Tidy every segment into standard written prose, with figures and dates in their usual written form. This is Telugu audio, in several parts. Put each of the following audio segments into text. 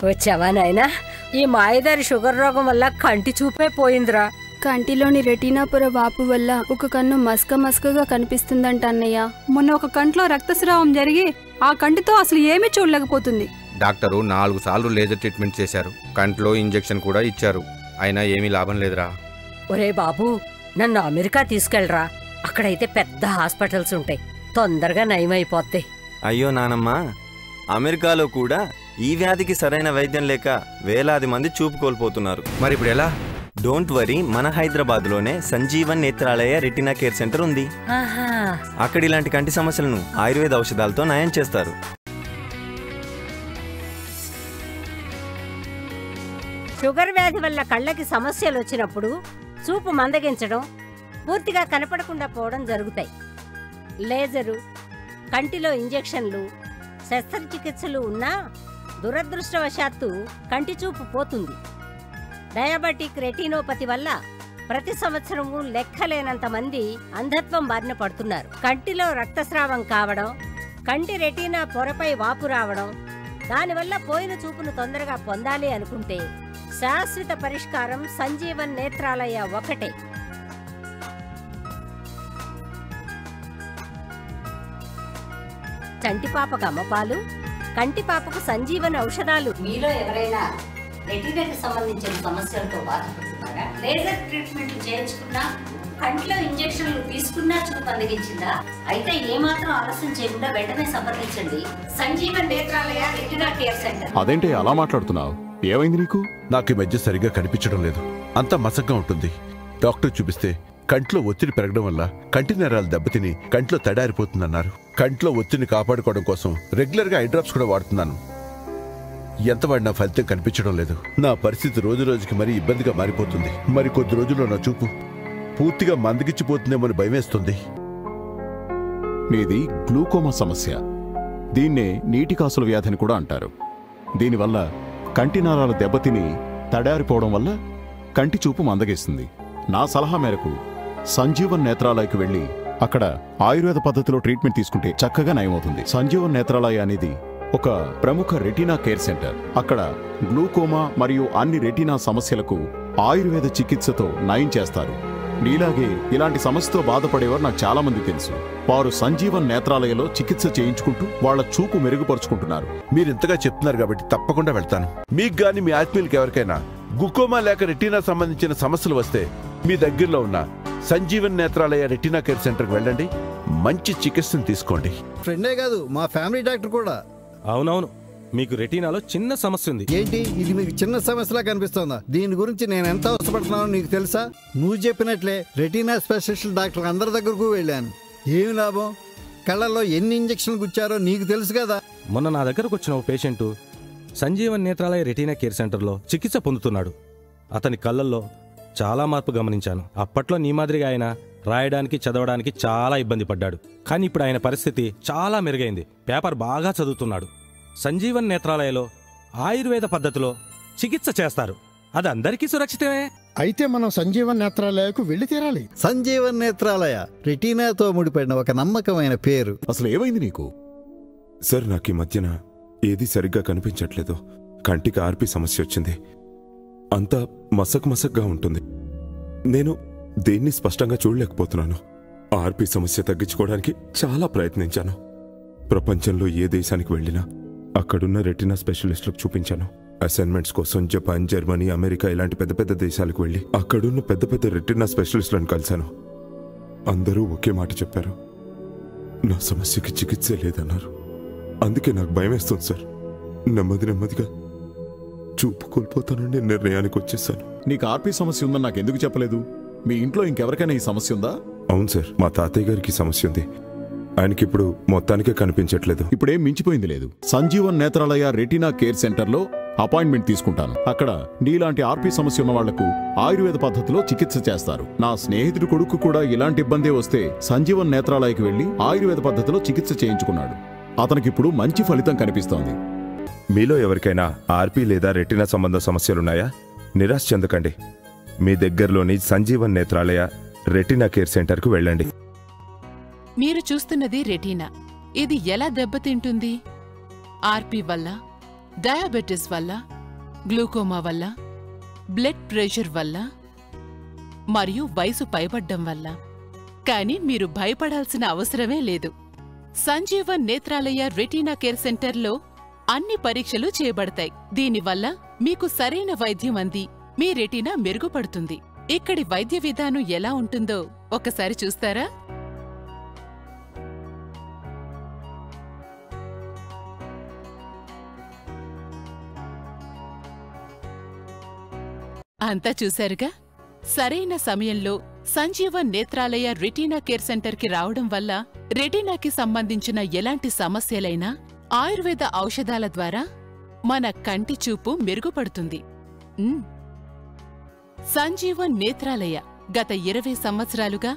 వచ్చావా నాయనా? ఈ మాయదారి షుగర్ రోగం వల్ల కంటి చూపే పోయిందిరా. కంటిలోని రెటీనా పొర వాపు వల్ల ఒక కన్ను మస్కగా కనిపిస్తుందంట అన్నయ్య. మొన్న ఒక కంట్లో రక్తస్రావం జరిగి ఆ కంటితో అసలు ఏమీ చూడలేకపోతుంది. డాక్టరు 4 సార్లు లేజర్ ట్రీట్మెంట్ చేశారు, కంట్లో ఇంజెక్షన్ కూడా ఇచ్చారు, అయినా ఏమీ లాభం లేదురా. ఒరే బాబు, నన్ను అమెరికా తీసుకెళ్ళరా. అక్కడైతే పెద్ద హాస్పిటల్స్ ఉంటాయి, తొందరగా నయమైపోతాయి. అయ్యో నానమ్మ, అమెరికాలో కూడా ఈ వ్యాధికి సరైన వైద్యం లేక వేలాది మంది చూపు కోల్పోతున్నారు. మరి ఇప్పుడు ఎలా? డోంట్ వరీ, మన హైదరాబాద్లోనే Sanjeevan Netralaya retina care centre ఉంది. అక్కడ ఇలాంటి కంటి సమస్యలను ఆయుర్వేద ఔషధాలతో నయం చేస్తారు. షుగర్ వ్యాధి వల్ల కళ్ళకి సమస్యలు వచ్చినప్పుడు చూపు మందగించడం, పూర్తిగా కనపడకుండా పోవడం జరుగుతాయి. లేజరు, కంటిలో ఇంజెక్షన్లు, శస్త్రచికిత్సలు ఉన్నా దురదృష్టవశాత్తు కంటి చూపు పోతుంది. డయాబెటిక్ రెటినోపతి వల్ల ప్రతి సంవత్సరము లెక్కలేనంత మంది అంధత్వం బారిన పడుతున్నారు. కంటిలో రక్తస్రావం కావడం, కంటి రెటీనా పొరపై వాపు రావడం, దానివల్ల పోయిన చూపును తొందరగా పొందాలి అనుకుంటే శాశ్వత పరిష్కారం సంజీవన్ నేత్రాలయ ఒకటే. చంటిపాపకు అమ్మపాలు, కంటిపాపకు సంజీవన్ ఔషధాలు. మీలో ఎవరైనా రెటీనాకి సంబంధించిన సమస్యలతో బాధపడుతున్నారా? లేజర్ ట్రీట్మెంట్ చేయించుకున్నా, కంటిలో ఇంజెక్షన్లు తీసుకున్నా చూపు అందగించిందా? అయితే ఏమాత్రం ఆలస్యం చేయకుండా వెంటనే సంప్రదించండి Sanjeevan Netralaya retina care centre. అదేంటి అలా మాట్లాడుతున్నావు? ఏమైంది నీకు? నాకు ఈ మధ్య సరిగ్గా కనిపించడం లేదు, అంతా మసగ్గా ఉంటుంది. డాక్టర్ చూపిస్తే కంట్లో ఒత్తిడి పెరగడం వల్ల కంటి నరాలు దెబ్బతిని కంట్లో తడారిపోతుందన్నారు. కంట్లో ఒత్తిడిని కాపాడుకోవడం కోసం రెగ్యులర్గా ఐ డ్రాప్స్ కూడా వాడుతున్నాను. ఎంత వాడినా ఫలితం కనిపించడం లేదు. నా పరిస్థితి రోజు రోజుకి మరీ ఇబ్బందిగా మారిపోతుంది. మరి కొద్ది రోజుల్లో నా చూపు పూర్తిగా మందగిచ్చిపోతుందేమో భయమేస్తుంది. మీది గ్లూకోమా సమస్య. దీన్నే నీటి కాసుల వ్యాధిని కూడా అంటారు. దీనివల్ల కంటి నరాలు దెబ్బతిని తడారిపోవడం వల్ల కంటి చూపు మందగిస్తుంది. నా సలహా మేరకు సంజీవన్ నేత్రాలయకు వెళ్ళి అక్కడ ఆయుర్వేద పద్ధతిలో ట్రీట్మెంట్ తీసుకుంటే చక్కగా నయమవుతుంది. సంజీవన్ నేత్రాలయ అనేది ఒక ప్రముఖ రెటీనా కేర్ సెంటర్. అక్కడ గ్లూకోమా మరియు అన్ని రెటీనా సమస్యలకు ఆయుర్వేద చికిత్సతో నయం చేస్తారు. నీలాగే ఇలాంటి సమస్యతో బాధపడేవారు నాకు చాలా మంది తెలుసు. వారు సంజీవన్ నేత్రాలయలో చికిత్స చేయించుకుంటూ వాళ్ల చూపు మెరుగుపరుచుకుంటున్నారు. మీరింతగా చెప్తున్నారు కాబట్టి తప్పకుండా వెళ్తాను. మీకు గాని మీ ఆత్మీయులకి ఎవరికైనా గ్లూకోమా లేక రెటీనా సంబంధించిన సమస్యలు వస్తే మీ దగ్గరలో ఉన్న సంజీవన్ నేత్రాలయ రెటీనా కేర్ సెంటర్కి వెళ్ళండి, మంచి చికిత్సను తీసుకోండి. ఫ్రెండే కాదు, మా ఫ్యామిలీ డాక్టర్ కూడా. అవునవును, మీకు రెటీనాలో చిన్న సమస్య ఉంది. ఏంటి ఇది మీకు చిన్న సమస్యలా కనిపిస్తోందా? దీని గురించి నేను ఎంత అవసరపడుతున్నానో నీకు తెలుసా? నువ్వు చెప్పినట్లే రెటీనా స్పెషలిస్ట్ డాక్టర్ అందరి దగ్గరకు వెళ్ళాను. ఏమి లాభం? కళ్ళల్లో ఎన్ని ఇంజక్షన్లు గుచ్చారో నీకు తెలుసు కదా. మొన్న నా దగ్గరకు వచ్చిన ఓ patient Sanjeevan Netralaya retina care సెంటర్లో చికిత్స పొందుతున్నాడు. అతని కళ్ళల్లో చాలా మార్పు గమనించాను. అప్పట్లో నీ మాదిరిగా ఆయన రాయడానికి చదవడానికి చాలా ఇబ్బంది పడ్డాడు. కానీ ఇప్పుడు ఆయన పరిస్థితి చాలా మెరుగైంది. పేపర్ బాగా చదువుతున్నాడు. సంజీవన్ నేత్రాలయలో ఆయుర్వేద పద్ధతిలో చికిత్స చేస్తారు. అది అందరికీ సురక్షితమే. అయితే మనం సంజీవన్ నేత్రాలయకు వెళ్ళి తీరాలి. సంజీవన్ నేత్రాలయ రెటీనాతో ముడిపడిన ఒక నమ్మకమైన పేరు. అసలు ఏమైంది నీకు? సార్, నాకు ఈ మధ్యన ఏది సరిగ్గా కనిపించట్లేదు. కంటికి ఆర్పి సమస్య వచ్చింది. అంతా మసక్గా ఉంటుంది. నేను దేన్ని స్పష్టంగా చూడలేకపోతున్నాను. ఆర్పి సమస్య తగ్గించుకోవడానికి చాలా ప్రయత్నించాను. ప్రపంచంలో ఏ దేశానికి వెళ్ళినా అక్కడున్న రెటీనా స్పెషలిస్టులకు చూపించాను. అసైన్మెంట్స్ కోసం జపాన్, జర్మనీ, అమెరికా ఇలాంటి పెద్ద పెద్ద దేశాలకు వెళ్ళి అక్కడున్న పెద్ద పెద్ద రెటీనా స్పెషలిస్టులను కలిశాను. అందరూ ఒకే మాట చెప్పారు, నా సమస్యకి చికిత్సే లేదన్నారు. అందుకే నాకు భయం వేస్తుంది సార్. నెమ్మదిగా చూపు కోల్పోతానని నిర్ణయానికి వచ్చేసాను. నీకు ఆర్పి సమస్య ఉందని నాకు ఎందుకు చెప్పలేదు? మీ ఇంట్లో ఇంకెవరికైనా ఈ సమస్య ఉందా? అవును సార్, మా తాతయ్య గారికి సమస్య ఉంది. ఆయనకిప్పుడు మొత్తానికే కనిపించట్లేదు. ఇప్పుడేం మించిపోయింది లేదు. సంజీవన్ నేత్రాలయ రెటీనా కేర్ సెంటర్లో అపాయింట్మెంట్ తీసుకుంటాను. అక్కడ నీలాంటి ఆర్పి సమస్య ఉన్న వాళ్లకు ఆయుర్వేద పద్ధతిలో చికిత్స చేస్తారు. నా స్నేహితుడి కొడుకు కూడా ఇలాంటి ఇబ్బందే వస్తే సంజీవన్ నేత్రాలయకు వెళ్లి ఆయుర్వేద పద్ధతిలో చికిత్స చేయించుకున్నాడు. అతనికిప్పుడు మంచి ఫలితం కనిపిస్తోంది. మీలో ఎవరికైనా ఆర్పి లేదా రెటీనా సంబంధ సమస్యలున్నాయా? నిరాశ చెందకండి. మీ దగ్గరలోని సంజీవన్ నేత్రాలయ రెటీనా కేర్ సెంటర్కు వెళ్ళండి. మీరు చూస్తున్నది రెటీనా. ఇది ఎలా దెబ్బతింటుంది? ఆర్పి వల్ల, డయాబెటిస్ వల్ల, గ్లూకోమా వల్ల, బ్లడ్ ప్రెషర్ వల్ల మరియు వయసు పైబడ్డం వల్ల. కానీ మీరు భయపడాల్సిన అవసరమే లేదు. సంజీవన్ నేత్రాలయ రెటీనా కేర్ సెంటర్లో అన్ని పరీక్షలు చేయబడతాయి. దీనివల్ల మీకు సరైన వైద్యం అంది మీ రెటీనా మెరుగుపడుతుంది. ఇక్కడి వైద్య విధానం ఎలా ఉంటుందో ఒకసారి చూస్తారా? అంతా చూశారుగా. సరైన సమయంలో సంజీవన్ నేత్రాలయ రెటీనా కేర్ సెంటర్కి రావడం వల్ల రెటీనాకి సంబంధించిన ఎలాంటి సమస్యలైనా ఆయుర్వేద ఔషధాల ద్వారా మన కంటి చూపు మెరుగుపడుతుంది. సంజీవన్ నేత్రాలయ గత 20 సంవత్సరాలుగా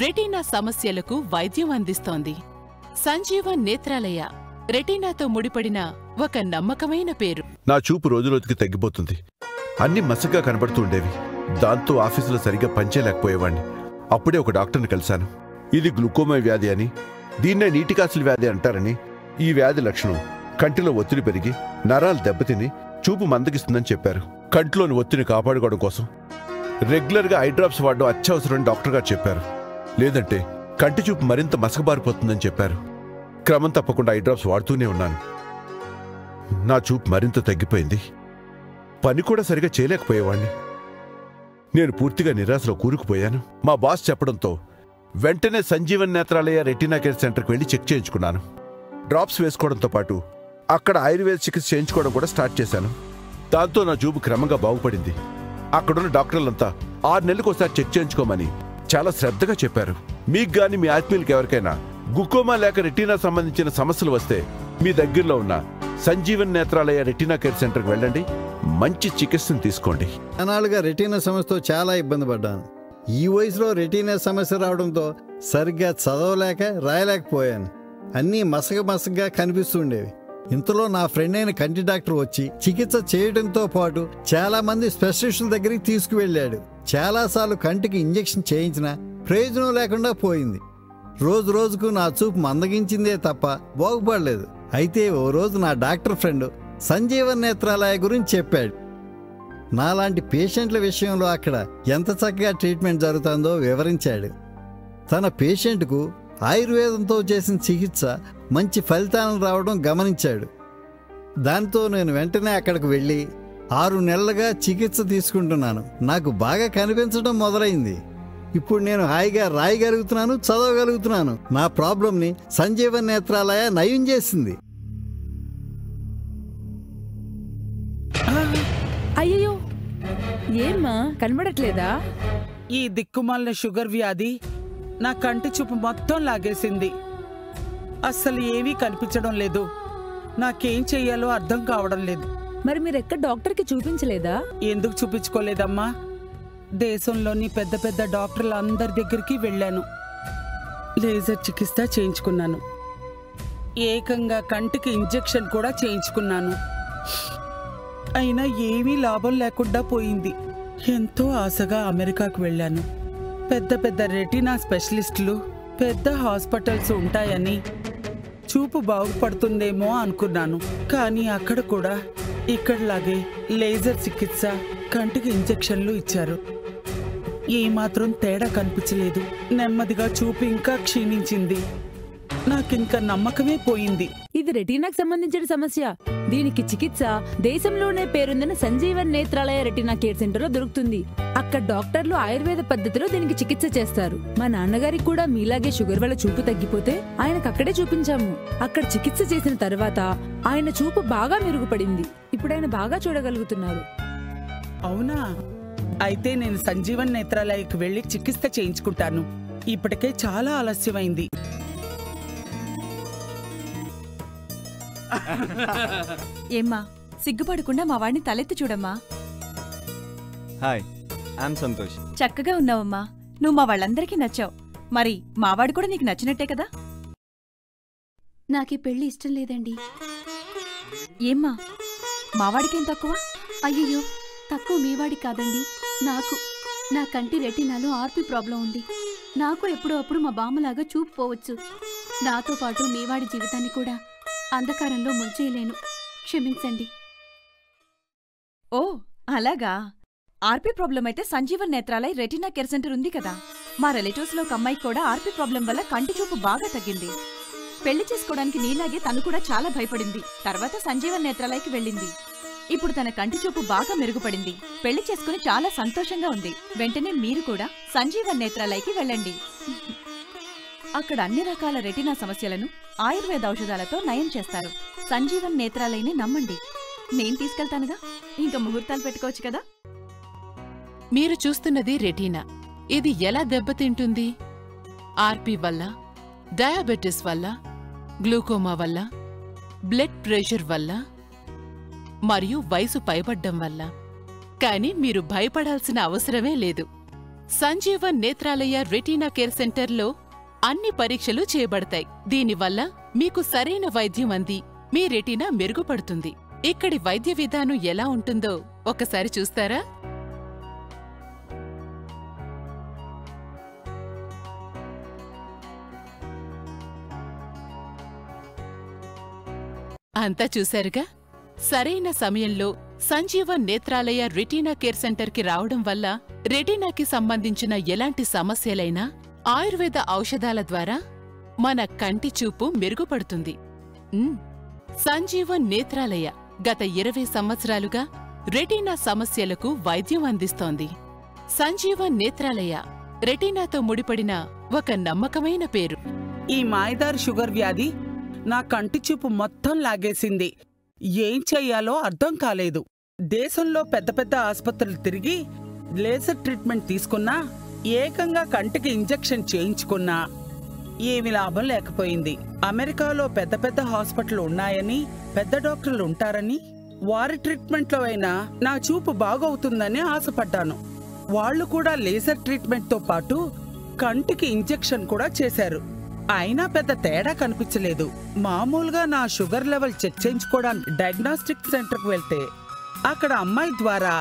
రెటీనా సమస్యలకు వైద్యం అందిస్తోంది. సంజీవన్ నేత్రాలయ రెటీనాతో ముడిపడిన ఒక నమ్మకమైన పేరు. నా చూపు రోజురోజుకి తగ్గిపోతుంది. అన్ని మసగ్గా కనబడుతూ ఉండేవి. దాంతో ఆఫీసులో సరిగ్గా పనిచేయలేకపోయేవాణ్ణి. అప్పుడే ఒక డాక్టర్ని కలిశాను. ఇది గ్లూకోమా వ్యాధి అని, దీన్నే నీటికాసుల వ్యాధి అంటారని. ఈ వ్యాధి లక్షణం కంటిలో ఒత్తిడి పెరిగి నరాలు దెబ్బతిని చూపు మందగిస్తుందని చెప్పారు. కంటిలోని ఒత్తిడిని కాపాడుకోవడం కోసం రెగ్యులర్గా ఐ డ్రాప్స్ వాడడం అత్యవసరమని డాక్టర్ గారు చెప్పారు. లేదంటే కంటి చూపు మరింత మసకబారిపోతుందని చెప్పారు. క్రమం తప్పకుండా ఐ డ్రాప్స్ వాడుతూనే ఉన్నాను. నా చూపు మరింత తగ్గిపోయింది. పని కూడా సరిగా చేయలేకపోయేవాణ్ణి. నేను పూర్తిగా నిరాశలో కూరుకుపోయాను. మా బాస్ చెప్పడంతో వెంటనే సంజీవన్ నేత్రాలయ రెటీనా కేర్ సెంటర్కి వెళ్ళి చెక్ చేయించుకున్నాను. డ్రాప్స్ వేసుకోవడంతో పాటు అక్కడ ఆయుర్వేద చికిత్స చేయించుకోవడం కూడా స్టార్ట్ చేశాను. దాంతో నా చూపు క్రమంగా బాగుపడింది. అక్కడున్న డాక్టర్లంతా 6 నెలలకు ఒకసారి చెక్ చేయించుకోమని చాలా శ్రద్ధగా చెప్పారు. మీకు గాని మీ ఆత్మీయులకి ఎవరికైనా గ్లూకోమా లేక రెటీనా సంబంధించిన సమస్యలు వస్తే మీ దగ్గరలో ఉన్న సంజీవన్ నేత్రాలయ రెటీనా కేర్ సెంటర్కి వెళ్ళండి. మంచి చికిత్సను తీసుకోండి. అనాలుగా రెటీనా సమస్యతో చాలా ఇబ్బంది పడ్డాను. ఈ వయసులో రెటీనా సమస్య రావడంతో సరిగ్గా చదవలేక రాయలేకపోయాను. అన్నీ మసగగా కనిపిస్తుండేవి. ఇంతలో నా ఫ్రెండ్ అయిన కంటి డాక్టర్ వచ్చి చికిత్స చేయడంతో పాటు చాలా మంది స్పెషలిస్టుల దగ్గరికి తీసుకువెళ్ళాడు. చాలాసార్లు కంటికి ఇంజెక్షన్ చేయించినా ప్రయోజనం లేకుండా పోయింది. రోజు రోజుకు నా చూపు మందగించిందే తప్ప బాగుపడలేదు. అయితే ఓ రోజు నా డాక్టర్ ఫ్రెండ్ సంజీవన్ నేత్రాలయ గురించి చెప్పాడు. నాలాంటి పేషెంట్ల విషయంలో అక్కడ ఎంత చక్కగా ట్రీట్మెంట్ జరుగుతుందో వివరించాడు. తన పేషెంట్కు ఆయుర్వేదంతో చేసిన చికిత్స మంచి ఫలితాలను రావడం గమనించాడు. దాంతో నేను వెంటనే అక్కడికి వెళ్ళి 6 నెలలుగా చికిత్స తీసుకుంటున్నాను. నాకు బాగా కనిపించడం మొదలైంది. ఇప్పుడు నేను హాయిగా రాయగలుగుతున్నాను, చదవగలుగుతున్నాను. నా ప్రాబ్లంని సంజీవన్ నేత్రాలయ నయం చేసింది. అయ్యో, ఏమ్మా కనబడట్లేదా? ఈ దిక్కుమాలిన షుగర్ వ్యాధి నా కంటి చూపు మొత్తం లాగేసింది. అస్సలు ఏమీ కనిపించడం లేదు. నాకేం చెయ్యాలో అర్థం కావడం లేదు. మరి మీరెక్కడ డాక్టర్కి చూపించలేదా? ఎందుకు చూపించుకోలేదమ్మా? దేశంలోని పెద్ద పెద్ద డాక్టర్ల అందరి దగ్గరికి వెళ్ళాను. లేజర్ చికిత్స చేయించుకున్నాను. ఏకంగా కంటికి ఇంజెక్షన్ కూడా చేయించుకున్నాను. అయినా ఏమీ లాభం లేకుండా పోయింది. ఎంతో ఆశగా అమెరికాకు వెళ్ళాను. పెద్ద పెద్ద రెటీనా స్పెషలిస్టులు, పెద్ద హాస్పిటల్స్ ఉంటాయని, చూపు బాగుపడుతుందేమో అనుకున్నాను. కానీ అక్కడ కూడా ఇక్కడలాగే లేజర్ చికిత్స, కంటికి ఇంజెక్షన్లు ఇచ్చారు. ఏమాత్రం తేడా కనిపించలేదు. నెమ్మదిగా చూపు ఇంకా క్షీణించింది. నాకింక నమ్మకమే పోయింది. ఇది రెటీనాకు సంబంధించిన సమస్య. దీనికి చికిత్స దేశంలోనే పేరొందిన Sanjeevan Netralaya retina care centre లో దొరుకుతుంది. అక్కడ డాక్టర్లు ఆయుర్వేద పద్ధతిలో దీనికి చికిత్స చేస్తారు. మా నాన్నగారికి కూడా మీలాగే షుగర్ వల్ల చూపు తగ్గిపోతే ఆయనకు అక్కడే చూపించాము. అక్కడ చికిత్స చేసిన తర్వాత ఆయన చూపు బాగా మెరుగుపడింది. ఇప్పుడు ఆయన బాగా చూడగలుగుతున్నారు. అవునా? అయితే నేను సంజీవన్ నేత్రాలయకు వెళ్లి చికిత్స చేయించుకుంటాను. ఇప్పటికే చాలా ఆలస్యమైంది. ఏమ్మా, సిగ్గుపడకుండా మా వాడిని తలెత్తి చూడమ్మా. Hi, I'm Santosh. చక్కగా ఉన్నావమ్మా. నువ్వు మా వాళ్ళందరికీ నచ్చావు. మరి మావాడు కూడా నీకు నచ్చినట్టే కదా? నాకీ పెళ్లి ఇష్టం లేదండి. ఏమ్మా, మావాడికేం తక్కువ? అయ్యయ్యో, తక్కువ మీవాడి కాదండి, నాకు. నా కంటి రెటీనాలో ఆర్పి ప్రాబ్లం ఉంది. నాకు ఎప్పుడో అప్పుడు మా బామ్మలాగా చూపు పోవచ్చు. నాతో పాటు మీవాడి జీవితాన్ని కూడా అంధకారంలో ముంచేయలేను. క్షమించండి. ఓ అలాగా. ఆర్పీ ప్రాబ్లం అయితే Sanjeevan Netralaya retina care centre ఉంది కదా. మా రిలేటివ్స్ లో ఒక అమ్మాయికి కూడా ఆర్పీ ప్రాబ్లం వల్ల కంటి చూపు బాగా తగ్గింది. పెళ్లి చేసుకోవడానికి నీలాగే తను కూడా చాలా భయపడింది. తర్వాత సంజీవన్ నేత్రాలయకి వెళ్ళింది. ఇప్పుడు తన కంటి చూపు బాగా మెరుగుపడింది. పెళ్లి చేసుకుని చాలా సంతోషంగా ఉంది. వెంటనే మీరు కూడా సంజీవన్ నేత్రాలయకి వెళ్ళండి. అక్కడ అన్ని రకాల రెటీనా సమస్యలను ఆయుర్వేద ఔషధాలతో నయం చేస్తారు. సంజీవన్ నేత్రాలయని నమ్మండి. నేను తీసుకెళ్తానుగా, ఇంకా ముహూర్తాలు పెట్టుకోవచ్చు కదా. మీరు చూస్తున్నది రెటీనా. ఇది ఎలా దెబ్బతింటుంది? ఆర్పీ వల్ల, డయాబెటిస్ వల్ల, గ్లూకోమా వల్ల, బ్లడ్ ప్రెషర్ వల్ల మరియు వయసు పైబడ్డం వల్ల. కానీ మీరు భయపడాల్సిన అవసరమే లేదు. సంజీవన్ నేత్రాలయ రెటీనా కేర్ సెంటర్లో అన్ని పరీక్షలు చేయబడతాయి. దీనివల్ల మీకు సరైన వైద్యం అంది మీ రెటీనా మెరుగుపడుతుంది. ఇక్కడి వైద్య విధానం ఎలా ఉంటుందో ఒకసారి చూస్తారా? అంతా చూశారుగా. సరైన సమయంలో సంజీవన్ నేత్రాలయ రెటీనా కేర్ సెంటర్కి రావడం వల్ల రెటీనాకి సంబంధించిన ఎలాంటి సమస్యలైనా ఆయుర్వేద ఔషధాల ద్వారా మన కంటి చూపు మెరుగుపడుతుంది. సంజీవన్ నేత్రాలయ గత 20 సంవత్సరాలుగా రెటీనా సమస్యలకు వైద్యం అందిస్తోంది. సంజీవన్ నేత్రాలయ రెటీనాతో ముడిపడిన ఒక నమ్మకమైన పేరు. ఈ మాయదారి షుగర్ వ్యాధి నా కంటి చూపు మొత్తం లాగేసింది. ఏం చెయ్యాలో అర్థం కాలేదు. దేశంలో పెద్ద పెద్ద ఆసుపత్రులు తిరిగి లేజర్ ట్రీట్మెంట్ తీసుకున్నా, ఏకంగా కంటికి ఇంజెక్షన్ చేయించుకున్నా ఏమి లాభం లేకపోయింది. అమెరికాలో పెద్ద పెద్ద హాస్పిటల్ ఉన్నాయని, పెద్ద డాక్టర్లు ఉంటారని, వారి ట్రీట్మెంట్లో అయినా నా చూపు బాగవుతుందని ఆశపడ్డాను. వాళ్లు కూడా లేజర్ ట్రీట్మెంట్తో పాటు కంటికి ఇంజెక్షన్ కూడా చేశారు. అయినా పెద్ద తేడా కనిపించలేదు. మామూలుగా నా షుగర్ లెవెల్ చెక్ చేయించుకోవడానికి డయాగ్నోస్టిక్ సెంటర్కి వెళ్తే అక్కడ అమ్మాయి ద్వారా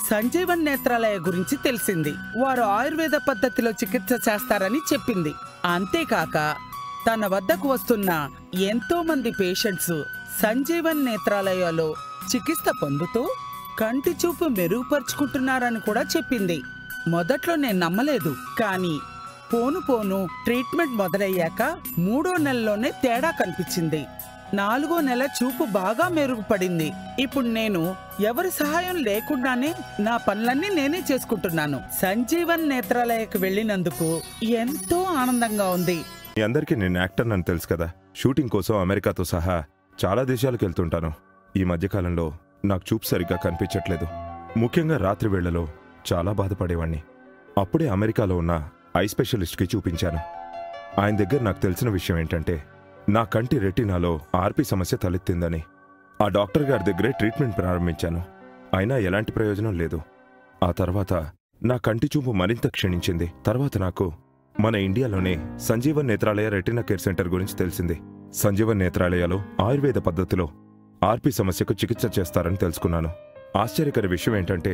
సంజీవన్ నేత్రాలయ గురించి తెలిసింది. వారు ఆయుర్వేద పద్ధతిలో చికిత్స చేస్తారని చెప్పింది. అంతేకాక తన వద్దకు వస్తున్న ఎంతో మంది పేషెంట్స్ సంజీవన్ నేత్రాలయలో చికిత్స పొందుతూ కంటి చూపు మెరుగుపరుచుకుంటున్నారని కూడా చెప్పింది. మొదట్లో నేను నమ్మలేదు. కానీ పోను పోను ట్రీట్మెంట్ మొదలయ్యాక 3వ నెలలోనే తేడా కనిపించింది. 4వ నెల చూపు బాగా మెరుగుపడింది. ఇప్పుడు నేను ఎవరి సహాయం లేకుండానే నా పనులన్నీ నేనే చేసుకుంటున్నాను. సంజీవన్ నేత్రాలయకు వెళ్ళినందుకు ఎంతో ఆనందంగా ఉంది. మీ అందరికీ నేను యాక్టర్ అని తెలుసు కదా. షూటింగ్ కోసం అమెరికాతో సహా చాలా దేశాలకు వెళ్తుంటాను. ఈ మధ్యకాలంలో నాకు చూపు సరిగ్గా కనిపించట్లేదు. ముఖ్యంగా రాత్రి వేళలో చాలా బాధపడేవాణ్ణి. అప్పుడే అమెరికాలో ఉన్న ఐ స్పెషలిస్ట్కి చూపించాను. ఆయన దగ్గర నాకు తెలిసిన విషయం ఏంటంటే, నా కంటి రెటీనాలో ఆర్పీ సమస్య తలెత్తిందని. ఆ డాక్టర్ గారి దగ్గరే ట్రీట్మెంట్ ప్రారంభించాను. అయినా ఎలాంటి ప్రయోజనం లేదు. ఆ తర్వాత నా కంటి చూపు మరింత క్షీణించింది. తర్వాత నాకు మన ఇండియాలోనే Sanjeevan Netralaya retina care centre గురించి తెలిసింది. సంజీవన్ నేత్రాలయలో ఆయుర్వేద పద్ధతిలో ఆర్పీ సమస్యకు చికిత్స చేస్తారని తెలుసుకున్నాను. ఆశ్చర్యకర విషయం ఏంటంటే,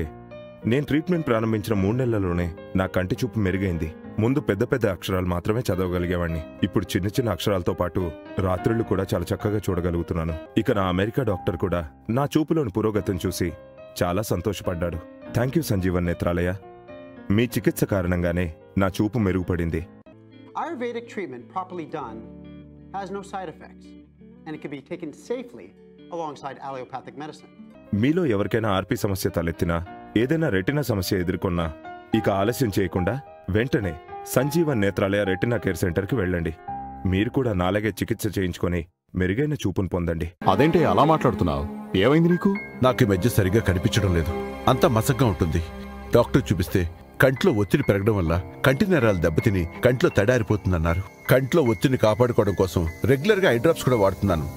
నేను ట్రీట్మెంట్ ప్రారంభించిన 3 నెలల్లోనే నా కంటి చూపు మెరుగైంది. ముందు పెద్ద పెద్ద అక్షరాలు మాత్రమే చదవగలిగేవాణ్ణి. ఇప్పుడు చిన్న చిన్న అక్షరాలతో పాటు రాత్రుళ్ళు కూడా చాలా చక్కగా చూడగలుగుతున్నాను. ఇక నా అమెరికా డాక్టర్ కూడా నా చూపులోని పురోగతిని చూసి చాలా సంతోషపడ్డాడు. Thank you Sanjeevan Netralaya. మీ చికిత్స కారణంగానే నా చూపు మెరుగుపడింది. Ayurvedic treatment properly done has no side effects and it can be taken safely alongside allopathic medicine. మీలో ఎవరికైనా ఆర్పీ సమస్య తలెత్తినా, ఏదైనా రెటీనా సమస్య ఎదుర్కొన్నా ఇక ఆలస్యం చేయకుండా వెంటనే సంజీవన్ నేత్రాలయ రెటీనా కేర్ సెంటర్కి వెళ్ళండి. మీరు కూడా నాలాగే చికిత్స చేయించుకొని మెరుగైన చూపును పొందండి. అదేంటి అలా మాట్లాడుతున్నావు? ఏమైంది నీకు? నాకు ఈ మధ్య సరిగ్గా కనిపించడం లేదు. అంతా మసగ్గా ఉంటుంది. డాక్టర్ చూపిస్తే కంట్లో ఒత్తిడి పెరగడం వల్ల కంటి నరాలు దెబ్బతిని కంట్లో తడారిపోతుందన్నారు. కంట్లో ఒత్తిడిని కాపాడుకోవడం కోసం రెగ్యులర్గా ఐ డ్రాప్స్ కూడా వాడుతున్నాను.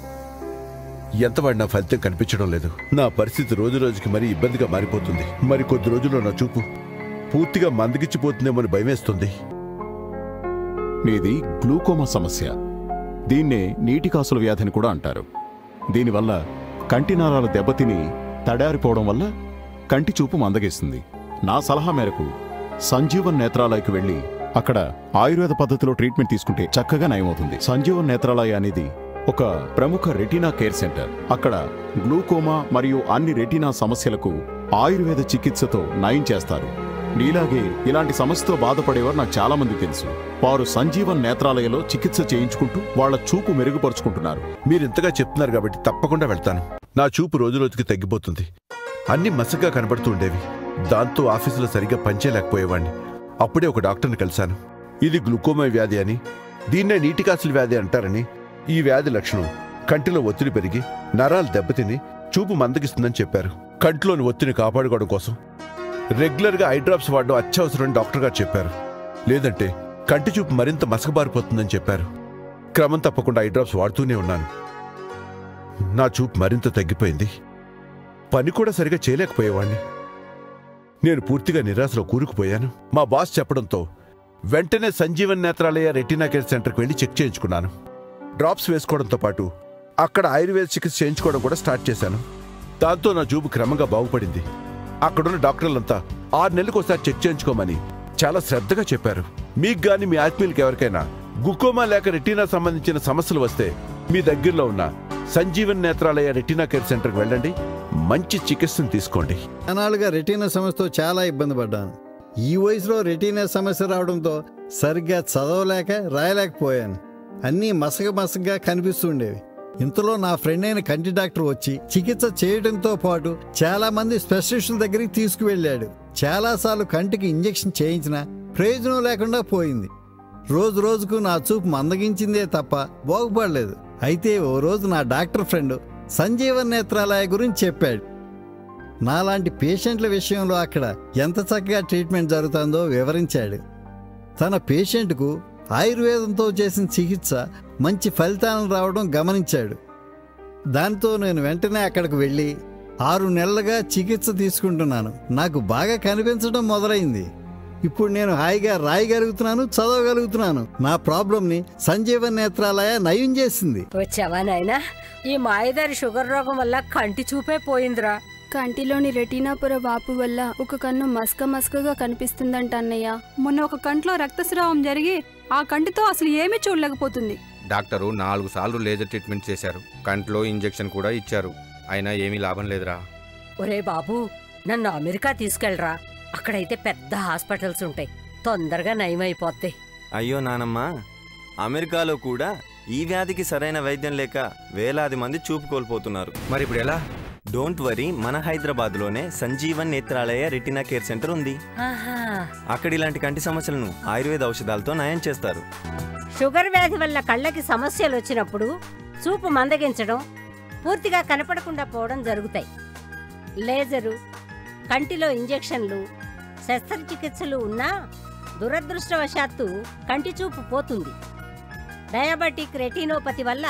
ఎంత వాడినా ఫలితం కనిపించడం లేదు. నా పరిస్థితి రోజు రోజుకి మరీ ఇబ్బందిగా మారిపోతుంది. మరి కొద్ది రోజుల్లో నా చూపు పూర్తిగా మందగిచ్చిపోతుందేమని భయమేస్తుంది. నీది గ్లూకోమా సమస్య. దీన్నే నీటి కాసుల వ్యాధిని కూడా అంటారు. దీనివల్ల కంటి నరాలు దెబ్బతిని తడారిపోవడం వల్ల కంటి చూపు మందగిస్తుంది. నా సలహా మేరకు సంజీవన్ నేత్రాలయకు వెళ్ళి అక్కడ ఆయుర్వేద పద్ధతిలో ట్రీట్మెంట్ తీసుకుంటే చక్కగా నయమవుతుంది. సంజీవన్ నేత్రాలయ అనేది ఒక ప్రముఖ రెటీనా కేర్ సెంటర్. అక్కడ గ్లూకోమా మరియు అన్ని రెటీనా సమస్యలకు ఆయుర్వేద చికిత్సతో నయం చేస్తారు. నీలాగే ఇలాంటి సమస్యతో బాధపడేవారు నాకు చాలా మంది తెలుసు. వారు సంజీవన్ నేత్రాలయలో చికిత్స చేయించుకుంటూ వాళ్ల చూపు మెరుగుపరుచుకుంటున్నారు. మీరింతగా చెప్తున్నారు కాబట్టి తప్పకుండా వెళ్తాను. నా చూపు రోజురోజుకి తగ్గిపోతుంది. అన్ని మసగ్గా కనబడుతూ ఉండేవి. దాంతో ఆఫీసులో సరిగ్గా పనిచేయలేకపోయేవాడిని. అప్పుడే ఒక డాక్టర్ని కలిశాను. ఇది గ్లూకోమా వ్యాధి అని, దీన్నే నీటికాసుల వ్యాధి అంటారని. ఈ వ్యాధి లక్షణం కంటిలో ఒత్తిడి పెరిగి నరాలు దెబ్బతిని చూపు మందగిస్తుందని చెప్పారు. కంటిలోని ఒత్తిడిని కాపాడుకోవడం కోసం రెగ్యులర్గా ఐ డ్రాప్స్ వాడడం అత్యవసరమని డాక్టర్ గారు చెప్పారు. లేదంటే కంటి చూపు మరింత మసకబారిపోతుందని చెప్పారు. క్రమం తప్పకుండా ఐ డ్రాప్స్ వాడుతూనే ఉన్నాను. నా చూపు మరింత తగ్గిపోయింది. పని కూడా సరిగా చేయలేకపోయేవాణ్ణి. నేను పూర్తిగా నిరాశలో కూరుకుపోయాను. మా బాస్ చెప్పడంతో వెంటనే సంజీవన్ నేత్రాలయ రెటీనా కేర్ సెంటర్కి వెళ్ళి చెక్ చేయించుకున్నాను. డ్రాప్స్ వేసుకోవడంతో పాటు అక్కడ ఆయుర్వేద చికిత్స చేయించుకోవడం కూడా స్టార్ట్ చేశాను. దాంతో నా చూపు క్రమంగా బాగుపడింది. అక్కడున్న డాక్టర్లంతా 6 నెలలకు ఒకసారి చెక్ చేయించుకోమని చాలా శ్రద్ధగా చెప్పారు. మీకు గాని మీ ఆత్మీయులకి ఎవరికైనా గ్లూకోమా లేక రెటీనా సంబంధించిన సమస్యలు వస్తే మీ దగ్గరలో ఉన్న సంజీవన్ నేత్రాలయ రెటీనా కేర్ సెంటర్కి వెళ్ళండి. మంచి చికిత్సను తీసుకోండి. అనాలుగా రెటీనా సమస్యతో చాలా ఇబ్బంది పడ్డాను. ఈ వయసులో రెటీనా సమస్య రావడంతో సరిగ్గా చదవలేక రాయలేకపోయాను. అన్నీ మసగగా కనిపిస్తుండేవి. ఇంతలో నా ఫ్రెండ్ అయిన కంటి డాక్టర్ వచ్చి చికిత్స చేయడంతో పాటు చాలా మంది స్పెషలిస్టుల దగ్గరికి తీసుకువెళ్ళాడు. చాలాసార్లు కంటికి ఇంజెక్షన్ చేయించినా ప్రయోజనం లేకుండా పోయింది. రోజు రోజుకు నా చూపు మందగించిందే తప్ప బాగుపడలేదు. అయితే ఓ రోజు నా డాక్టర్ ఫ్రెండ్ సంజీవన్ నేత్రాలయ గురించి చెప్పాడు. నాలాంటి పేషెంట్ల విషయంలో అక్కడ ఎంత చక్కగా ట్రీట్మెంట్ జరుగుతుందో వివరించాడు. తన పేషెంట్కు ఆయుర్వేదంతో చేసిన చికిత్స మంచి ఫలితాలను రావడం గమనించాడు. దాంతో నేను వెంటనే అక్కడికి వెళ్ళి 6 నెలలుగా చికిత్స తీసుకుంటున్నాను. నాకు బాగా కనిపించడం మొదలైంది. ఇప్పుడు నేను హాయిగా రాయగలుగుతున్నాను, చదవగలుగుతున్నాను. నా ప్రాబ్లంని సంజీవన్ నేత్రాలయ నయం చేసింది. వచ్చావా నాయనా? ఈ మాయదారి షుగర్ రోగం వల్ల కంటి చూపే పోయిందిరా. కంటిలోని రెటీనా పొర వాపు వల్ల ఒక కన్ను మస్కగా కనిపిస్తుందంట అన్నయ్య. మొన్న ఒక కంట్లో రక్తస్రావం జరిగి ఆ కంటితో అసలు ఏమీ చూడలేకపోతుంది. డాక్టరు 4 సార్లు లేజర్ ట్రీట్మెంట్ చేశారు. కంట్లో ఇంజెక్షన్ కూడా ఇచ్చారు. అయినా ఏమీ లాభం లేదురా. ఒరే బాబు, నన్ను అమెరికా తీసుకెళ్ళరా. అక్కడైతే పెద్ద హాస్పిటల్స్ ఉంటాయి, తొందరగా నయమైపోతాయి. అయ్యో నానమ్మ, అమెరికాలో కూడా ఈ వ్యాధికి సరైన వైద్యం లేక వేలాది మంది చూపు కోల్పోతున్నారు. మరి ఇప్పుడు ఎలా? డోంట్ వరీ, మన హైదరాబాద్లోనే Sanjeevan Netralaya retina care centre ఉంది. అక్కడ ఇలాంటి కంటి సమస్యలను ఆయుర్వేద ఔషధాలతో నయం చేస్తారు. షుగర్ వ్యాధి వల్ల కళ్ళకి సమస్యలు వచ్చినప్పుడు చూపు మందగించడం, పూర్తిగా కనపడకుండా పోవడం జరుగుతాయి. లేజరు, కంటిలో ఇంజెక్షన్లు, శస్త్రచికిత్సలు ఉన్నా దురదృష్టవశాత్తు కంటి చూపు పోతుంది. డయాబెటిక్ రెటినోపతి వల్ల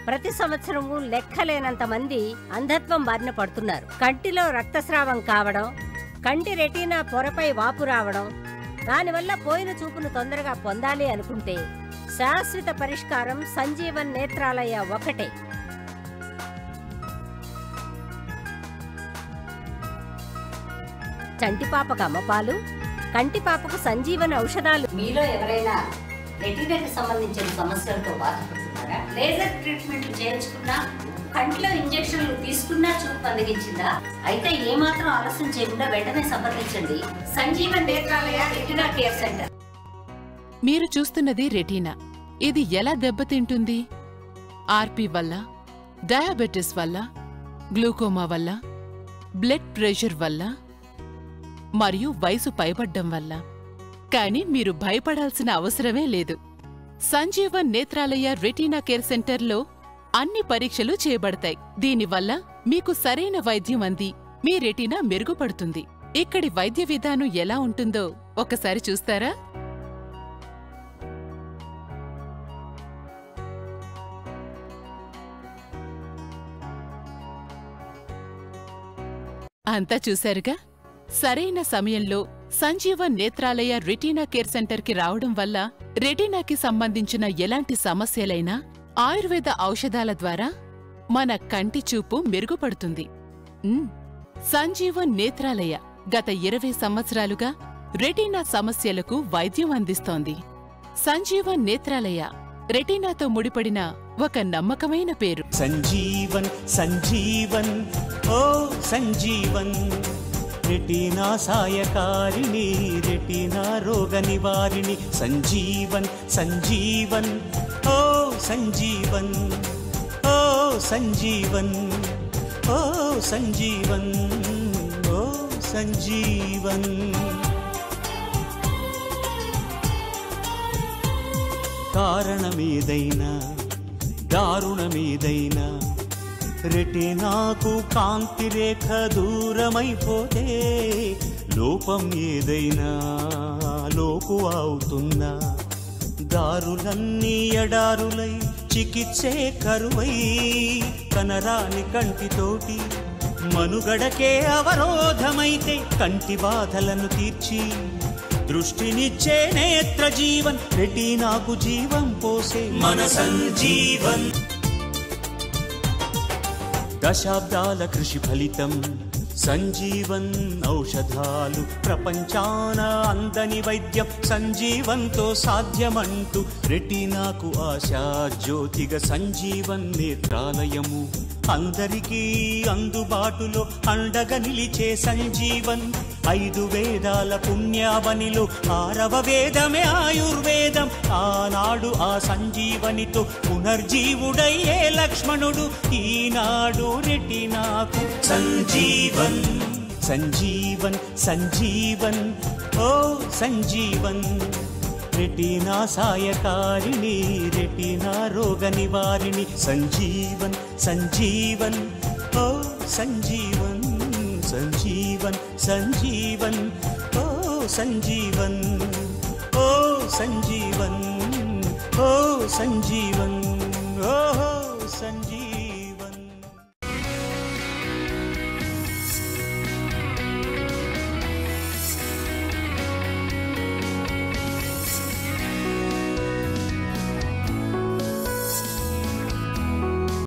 ప్రతి సంవత్సరము లెక్కలేనంత మంది అంధత్వం బారిన పడుతున్నారు. కంటిలో రక్తస్రావం కావడం, కంటి రెటీనా పొరపై వాపు రావడం, దానివల్ల పోయిన చూపును తొందరగా పొందాలి అనుకుంటే శాశ్వత పరిష్కారం సంజీవన్ నేత్రాలయ ఒకటే. చంటిపాపకు అమ్మపాలు, కంటిపాపకు సంజీవన్ ఔషధాలు. మీలో ఎవరైనా రెటీనాకి సంబంధించిన సమస్యలతో బాధపడుతున్నారా? లేజర్ ట్రీట్మెంట్ చేయించుకున్నా, కంట్లో ఇంజెక్షన్లు తీసుకున్నా చూపు మందగించిందా? అయితే ఏమాత్రం ఆలస్యం చేయకుండా వెంటనే సంప్రదించండి Sanjeevan Netralaya retina care centre. మీరు చూస్తున్నది రెటీనా. ఇది ఎలా దెబ్బతింటుంది? ఆర్పి వల్ల, డయాబెటిస్ వల్ల, గ్లూకోమా వల్ల, బ్లడ్ ప్రెషర్ వల్ల మరియు వయసు పైబడ్డం వల్ల. కానీ మీరు భయపడాల్సిన అవసరమే లేదు. సంజీవన్ నేత్రాలయ రెటీనా కేర్ సెంటర్లో అన్ని పరీక్షలు చేయబడతాయి. దీనివల్ల మీకు సరైన వైద్యం అంది మీ రెటీనా మెరుగుపడుతుంది. ఇక్కడి వైద్య విధానం ఎలా ఉంటుందో ఒకసారి చూస్తారా? అంతా చూశారుగా. సరైన సమయంలో సంజీవన్ నేత్రాలయ రెటీనా కేర్ సెంటర్కి రావడం వల్ల రెటీనాకి సంబంధించిన ఎలాంటి సమస్యలైనా ఆయుర్వేద ఔషధాల ద్వారా మన కంటి చూపు మెరుగుపడుతుంది. సంజీవన్ నేత్రాలయ గత 20 సంవత్సరాలుగా రెటీనా సమస్యలకు వైద్యం అందిస్తోంది. సంజీవన్ నేత్రాలయ రెటీనాతో ముడిపడిన ఒక నమ్మకమైన పేరు. సంజీవన్ సంజీవన్ ఓ సంజీవన్ రెటీనా సాయకారిణి రెటీనా రోగ నివారిణి సంజీవన్ సంజీవన్ ఓ సంజీవన్ ఓ సంజీవన్ ఓ సంజీవన్ ఓ సంజీవన్. కారణమేదైనా దారుణమేదైనా రెటీనాకు కాంతి రేఖ దూరమైపోతే లోపం ఏదైనా లోకు అవుతున్నా దారులన్నీ ఎడారులై చికిత్సే కరువై కనరాని కంటితోటి మనుగడకే అవరోధమైతే కంటి బాధలను తీర్చి దృష్టినిచ్చే నేత్ర జీవన్ రెటీనాకు జీవం పోసే మన సంజీవన్. దశాబ్దాల కృషి ఫలితం సంజీవన్ ఔషధాలు ప్రపంచాన అందని వైద్యం సంజీవన్తో సాధ్యమంటూ రెటీనాకు ఆశా జ్యోతిగా సంజీవన్ నేత్రాలయము అందరికీ అందుబాటులో అండగా నిలిచే సంజీవన్. 5 వేదాల పుణ్యావనిలో 6వ వేదమే ఆయుర్వేదం. ఆనాడు ఆ సంజీవనితో పునర్జీవుడయ్యే లక్ష్మణుడు ఈనాడు రెటీనాకు సంజీవన్ సంజీవన్ సంజీవన్ ఓ సంజీవన్. రెటీనా సాయకారిణి రెటీనా రోగ నివారిణి సంజీవన్ సంజీవన్ ఓ సంజీవన్ సంజీవన్ సంజీవన్ ఓ సంజీవన్ ఓ సంజీవన్ ఓ సంజీవన్ ఓ సంజీవన్.